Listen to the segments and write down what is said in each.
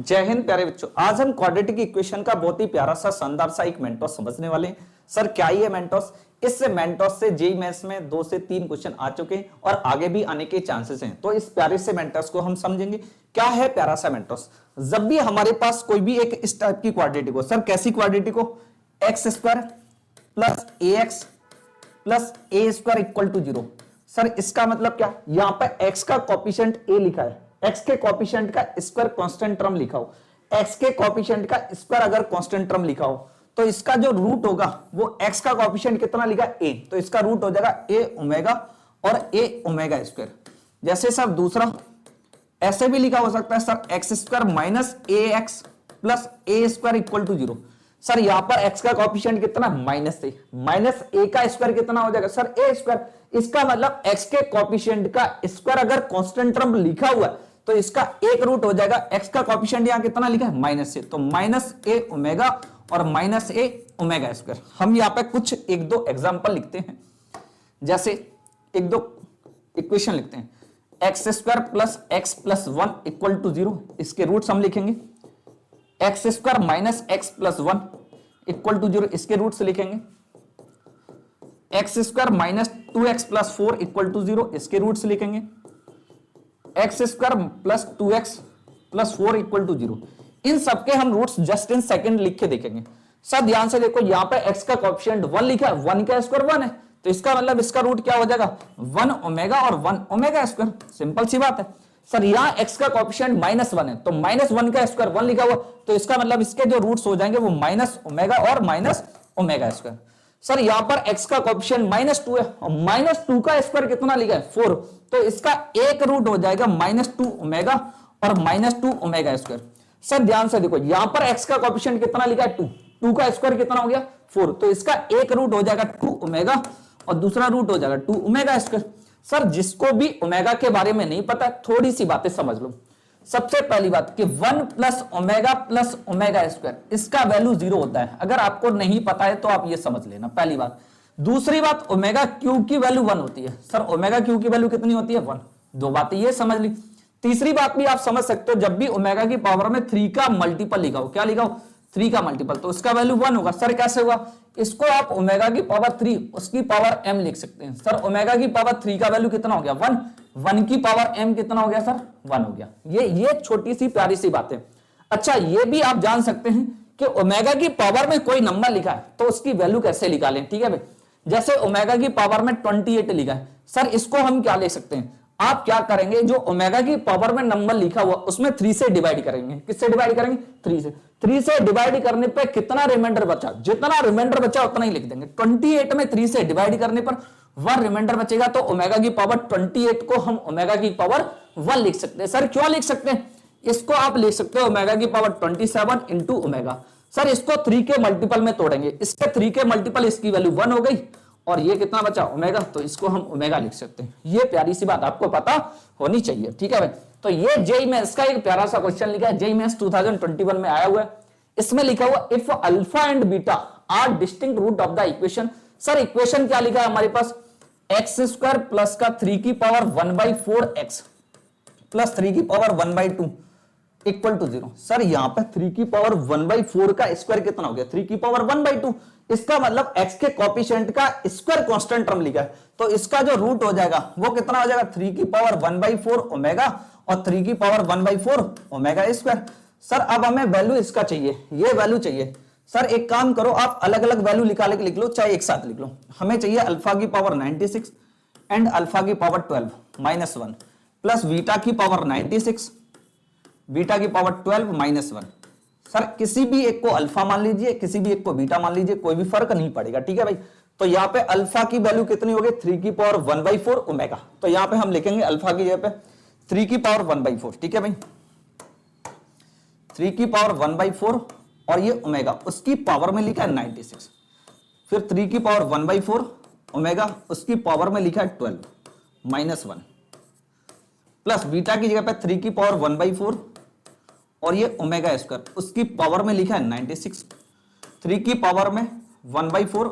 जय हिंद प्यारे बच्चों। आज हम क्वाड्रेटिक इक्वेशन का बहुत ही प्यारा सा शानदार सा एक मेंटोस समझने वाले हैं। सर क्या ही है मेंटोस? इस मेंटोस से जेईई मेंस में 2 से 3 क्वेश्चन आ चुके हैं और आगे भी आने के चांसेस हैं। तो इस प्यारे से मेंटोस को हम समझेंगे। क्या है प्यारा सा मेंटोस? जब भी हमारे पास कोई भी एक इस टाइप की क्वाड्रेटिक हो, सर कैसी क्वाड्रेटिक हो? X square plus a x plus a square equal to 0। Sir इसका मतलब क्या? यहां पर एक्स का कोफिशिएंट ए लिखा है, एक्स के कोफिशिएंट का स्क्वायर कांस्टेंट टर्म लिखा हो, एक्स के कोफिशिएंट का स्क्वायर अगर कांस्टेंट टर्म लिखा हो तो इसका जो रूट होगा वो एक्स का कोफिशिएंट कितना लिखा ए, तो इसका रूट हो जाएगा ए ओमेगा और ए ओमेगा स्क्वायर। जैसे सर दूसरा ऐसे भी लिखा हो सकता है sir x square minus a x plus a square equal to 0। Sir यहां पर एक्स का कोफिशिएंट कितना? माइनस ए, माइनस ए का स्क्वायर कितना हो जाएगा? सर ए स्क्वायर। इसका मतलब एक्स के कोफिशिएंट का स्क्वायर अगर कांस्टेंट टर्म लिखा हुआ है तो इसका एक रूट हो जाएगा, एक्स का कोफिशिएंट यहां कितना लिखा है? माइनस ए, तो माइनस ए ओमेगा और माइनस ए ओमेगा स्क्वायर। हम यहां पे कुछ एक दो एग्जांपल लिखते हैं, जैसे एक दो इक्वेशन लिखते हैं। X square plus x plus 1 equal to 0, इसके रूट्स हम लिखेंगे। X square minus x plus 1 equal to 0, इसके रूट्स लिखेंगे। X square minus 2x plus 4 equal to 0, इसके रूट्स लिखेंगे। X square plus 2x plus 4 equal to 0, इन सबके हम रूट्स जस्ट इन सेकंड लिख के देखेंगे। सब ध्यान से देखो, यहां पे x का कोएफिशिएंट 1 लिखा है, 1 का स्क्वायर 1 है, तो इसका मतलब इसका रूट क्या हो जाएगा? 1 ओमेगा और 1 ओमेगा स्क्वायर। सिंपल सी बात है। सर यहां x का कोएफिशिएंट -1 है, तो -1 का स्क्वायर 1 लिखा हुआ, तो इसका मतलब इसके जो रूट्स हो जाएंगे वो माइनस ओमेगा और माइनस ओमेगा स्क्वायर। सर यहां पर x का कोएफिशिएंट -2 है और -2 का स्क्वायर कितना लिखा है? 4, तो इसका एक रूट हो जाएगा -2 ओमेगा और -2 ओमेगा स्क्वायर। सर ध्यान से देखो, यहां पर x का कोएफिशिएंट कितना लिखा है? 2, 2 का स्क्वायर कितना हो गया? 4, तो इसका एक रूट हो जाएगा 2 ओमेगा और दूसरा रूट हो जाएगा 2 ओमेगा स्क्वायर। सर जिसको भी ओमेगा के बारे में नहीं पता, थोड़ी सी बातें समझ लो। सबसे पहली बात कि 1 प्लस ओमेगा स्क्वायर, इसका वैल्यू 0 होता है। अगर आपको नहीं पता है तो आप ये समझ लेना, पहली बात। दूसरी बात, ओमेगा क्यू की वैल्यू 1 होती है। सर ओमेगा क्यू की वैल्यू कितनी होती है? 1। दो बातें ये समझ ली। तीसरी बात भी आप समझ सकते हो, जब भी ओमेगा की पावर में 3 का मल्टीपल लिखा हो, क्या लिखा हो? 3 का मल्टीपल, तो उसका वैल्यू 1 होगा। सर कैसे हुआ? इसको आप ओमेगा की पावर 3 उसकी पावर m लिख सकते हैं। सर ओमेगा की पावर 3 का वैल्यू कितना हो गया? 1, 1 की पावर m कितना हो गया? सर 1 हो गया। ये छोटी सी प्यारी सी बात है। अच्छा ये भी आप जान सकते हैं कि ओमेगा की पावर में कोई नंबर लिखा है तो उसकी वैल्यू कैसे निकालें, ठीक है भाई। जैसे ओमेगा की पावर में 28 लिखा है, सर इसको हम क्या ले सकते हैं? आप क्या करेंगे, जो ओमेगा की पावर में नंबर लिखा हुआ उसमें 3 से डिवाइड करेंगे। किससे डिवाइड करेंगे? 3 से। 3 से डिवाइड करने पे कितना रिमाइंडर बचा? जितना रिमाइंडर बचा उतना ही लिख देंगे। 28 में 3 से डिवाइड करने पर 1 रिमाइंडर बचेगा, तो ओमेगा की पावर 28 को हम ओमेगा की पावर 1 लिख सकते हैं। सर क्यों लिख सकते हैं? इसको आप लिख सकते हो ओमेगा की पावर 27 इंटू ओमेगा। सर इसको 3 के मल्टीपल में तोड़ेंगे, इसके 3 के मल्टीपल, इसकी वैल्यू 1 हो गई और ये कितना बचा? ओमेगा, तो इसको हम ओमेगा लिख सकते हैं। ये प्यारी सी बात आपको पता होनी चाहिए, ठीक है भाई। तो ये जेईई मेंस का एक प्यारा सा क्वेश्चन लिखा है, जेईई मेंस 2021 में आया हुआ है। इसमें लिखा हुआ if alpha and beta are distinct root of the equation. Sir equation क्या लिखा है हमारे पास? एक्स स्क्वायर प्लस का 3 की पावर 1/4 एक्स प्लस 3 की पावर 1/2 इक्वल टू 0। सर यहां पर 3 की पावर 1/4 का स्क्वायर कितना हो गया? 3 की पावर 1/2। इसका मतलब x के कोफिशिएंट का स्क्वायर कांस्टेंट टर्म लिखा है, तो इसका जो रूट हो जाएगा वो कितना हो जाएगा? 3 की पावर 1/4 ओमेगा और 3 की पावर 1/4 ओमेगा स्क्वायर। सर अब हमें वैल्यू इसका चाहिए, ये वैल्यू चाहिए। सर एक काम करो, आप अलग अलग वैल्यू निकाल के लिख लो, चाहे एक साथ लिख लो। हमें चाहिए अल्फा की पावर 96 एंड अल्फा की पावर 12 -1 प्लस बीटा की पावर 96, बीटा की पावर 12 -1। सर किसी भी एक को अल्फा मान लीजिए, किसी भी एक को बीटा मान लीजिए, कोई भी फर्क नहीं पड़ेगा, ठीक है भाई। तो यहाँ पे अल्फा की वैल्यू कितनी होगी? 3 की पावर 1/4 ओमेगा, तो यहाँ पे हम लिखेंगे अल्फा की जगह पे 3 की पावर 1/4, ठीक है भाई। 3 की पावर 1/4 और ये ओमेगा, उसकी पावर में लिखा है 96, फिर 3 की पावर 1/4 ओमेगा, उसकी पावर में लिखा है 12 -1 प्लस बीटा की जगह पे 3 की पावर 1/4 और ये ओमेगा स्क्वायर, उसकी पावर में लिखा है 96, 3 की पावर में 1/4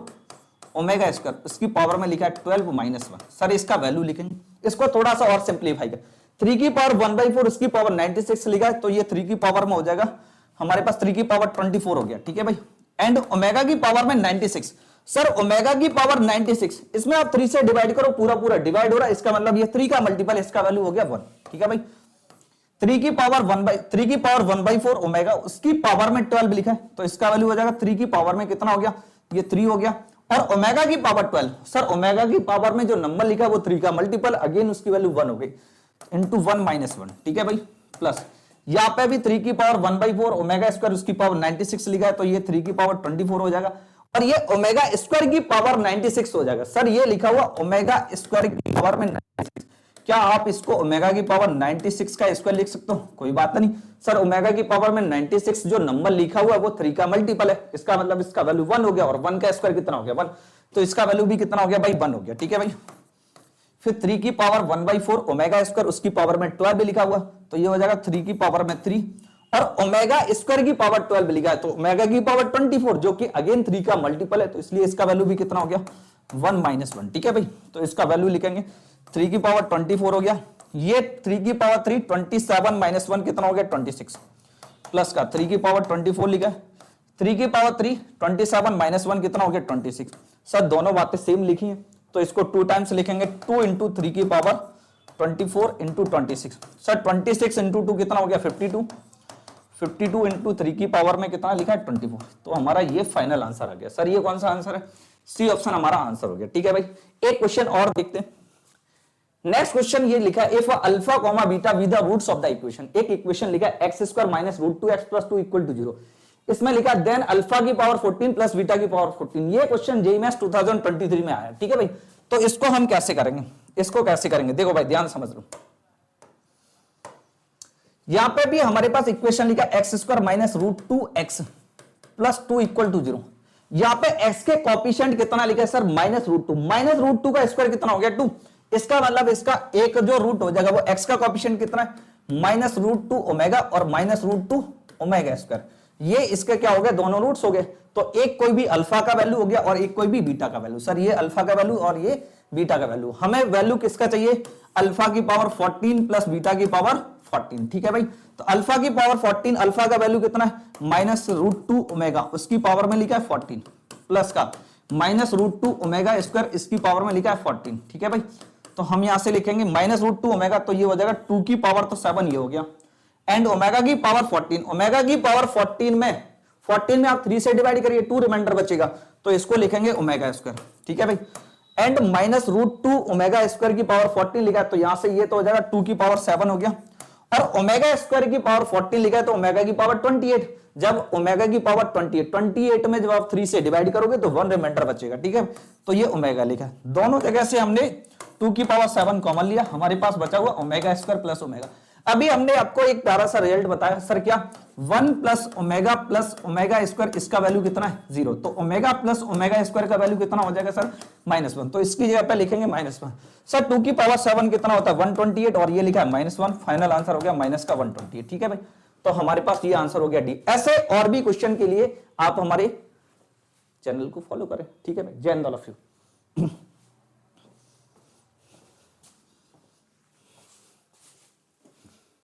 ओमेगा स्क्वायर, उसकी पावर में लिखा है 12 -1। सर इसका वैल्यू लिखेंगे, इसको थोड़ा सा और सिंप्लीफाई कर 3 की पावर 1/4 उसकी पावर 96 लिखा है, तो ये 3 की पावर में हो जाएगा हमारे पास 3 की पावर 24 हो गया, ठीक है भाई। एंड ओमेगा की पावर में 96, सर ओमेगा की पावर 96, इसमें आप 3 से डिवाइड करो, पूरा पूरा डिवाइड हो रहा है, इसका मतलब ये 3 का मल्टीपल, इसका वैल्यू हो गया 1, ठीक है भाई। 3 की पावर 1/4 ओमेगा, उसकी पावर में 12 लिखा है, तो इसका वैल्यू हो जाएगा 3 की पावर में कितना हो गया, ये 3 हो गया। और ओमेगा की पावर 12, सर ओमेगा की पावर में जो नंबर लिखा है वो 3 का मल्टीपल, अगेन उसकी वैल्यू 1 हो गई, इंटू 1 - 1, ठीक है भाई। प्लस यहां पे भी 3 की पावर 1/4 ओमेगा स्क्वायर, उसकी पावर 96 लिखा है, तो ये 3 की पावर 24 हो जाएगा, और ये ओमेगा स्क्वायर की पावर 96 हो जाएगा। सर ये लिखा हुआ ओमेगा स्क्वायर की पावर में 96, क्या आप इसको ओमेगा की पावर 96 का स्क्वायर लिख सकते हो? कोई बात नहीं सर, ओमेगा की पावर में 96 जो नंबर लिखा हुआ है वो 3 का मल्टीपल है, इसका मतलब इसका वैल्यू 1 हो गया, और 1 का स्क्वायर कितना हो गया 1, तो इसका वैल्यू भी कितना हो गया भाई 1 हो गया, ठीक है भाई। फिर 3 की पावर 1/4 ओमेगा स्क्वायर, उसकी पावर में 12 भी लिखा हुआ, तो ये हो जाएगा 3 की पावर में 3, और ओमेगा स्क्वायर की पावर 12 लिखा है, तो ओमेगा की पावर 24 जो कि अगेन 3 का मल्टीपल है, तो इसलिए इसका वैल्यू भी कितना हो गया 1 - 1, ठीक है भाई। तो इसका वैल्यू लिखेंगे 3 की पावर 24 हो गया, ये 3 की पावर 3 27 - 1 कितना हो गया 26, प्लस का 3 की पावर 24 लिखा है, 3 की पावर 3 27 - 1 कितना हो गया 26। सर दोनों बातें सेम लिखी हैं, तो इसको 2 टाइम्स लिखेंगे, 2 × 3 की पावर 24 × 26। सर 26 × 2 कितना हो गया 52, 52 × 3 की पावर में कितना लिखा है 24, तो हमारा ये फाइनल आंसर आ गया। सर ये कौन सा आंसर है, सी ऑप्शन हमारा आंसर हो गया, ठीक है भाई। एक क्वेश्चन और देखते हैं। नेक्स्ट क्वेश्चन ये लिखा है if alpha comma beta with the roots of the equation, एक इक्वेशन लिखा है x² - √2x + 2 = 0, इसमें लिखा है देन अल्फा की पावर 14 प्लस बीटा की पावर 14। ये क्वेश्चन जेईई मेंस 2023 में आया, ठीक है भाई। तो इसको हम कैसे करेंगे, इसको कैसे करेंगे, देखो भाई ध्यान समझ लो। यहां पे भी हमारे पास इक्वेशन लिखा है x² - √2x + 2 = 0। यहां पे x के कोएफिशिएंट कितना लिखा है सर -√2, -√2 का स्क्वायर कितना हो गया 2, इसका मतलब इसका एक जो रूट हो जाएगा वो x का कोएफिशिएंट कितना है -√2 ओमेगा और -√2 ओमेगा स्क्वायर, ये इसके क्या हो गए दोनों रूट्स हो गए, तो एक कोई भी अल्फा का वैल्यू हो गया और एक कोई भी बीटा का वैल्यू। सर ये अल्फा का वैल्यू और ये बीटा का वैल्यू, हमें वैल्यू किसका चाहिए, अल्फा की पावर 14 प्लस बीटा की पावर 14, ठीक है भाई। तो अल्फा की पावर 14, अल्फा का वैल्यू कितना है -√2 ओमेगा, उसकी पावर में लिखा है 14, प्लस का -√2 ओमेगा स्क्वायर, इसकी पावर में लिखा है 14, ठीक है भाई। तो हम यहां से लिखेंगे -√2 ओमेगा, तो ये हो जाएगा 2 की पावर तो 7 ये हो गया, एंड ओमेगा की पावर 14, ओमेगा की पावर 14 में आप 3 से डिवाइड करिए, 2 रिमाइंडर बचेगा, तो इसको लिखेंगे ओमेगा स्क्वायर, ठीक है भाई। एंड -√2 ओमेगा स्क्वायर की पावर 14 लिखा है, तो यहां से ये तो हो जाएगा 2 की पावर 7 हो गया, और ओमेगा स्क्वायर की पावर 14 लिखा है, तो ओमेगा की पावर 28, जब ओमेगा की पावर 28 में जब आप 3 से डिवाइड करोगे तो 1 रिमाइंडर बचेगा, ठीक है। तो ये ओमेगा लिखा है, दोनों जगह से हमने 2 की पावर 7 कॉमन लिया, हमारे पास बचा हुआ ओमेगा स्क्वायर प्लस ओमेगा। अभी हमने आपको एक प्यारा सा रिजल्ट बताया, सर क्या 1 प्लस ओमेगा स्क्वायर, इसका वैल्यू कितना है 0, तो ओमेगा प्लस ओमेगा स्क्वायर का वैल्यू कितना हो जाएगा सर -1, तो इसकी जगह पे लिखेंगे -1। सर 2 की पावर 7 कितना होता है 128, और ये लिखा है -1, फाइनल आंसर हो गया -128, ठीक है भाई। तो हमारे पास ये आंसर हो गया डी। ऐसे और भी क्वेश्चन के लिए आप हमारे चैनल को फॉलो करें, ठीक है भाई। जय हिंद ऑल ऑफ यू।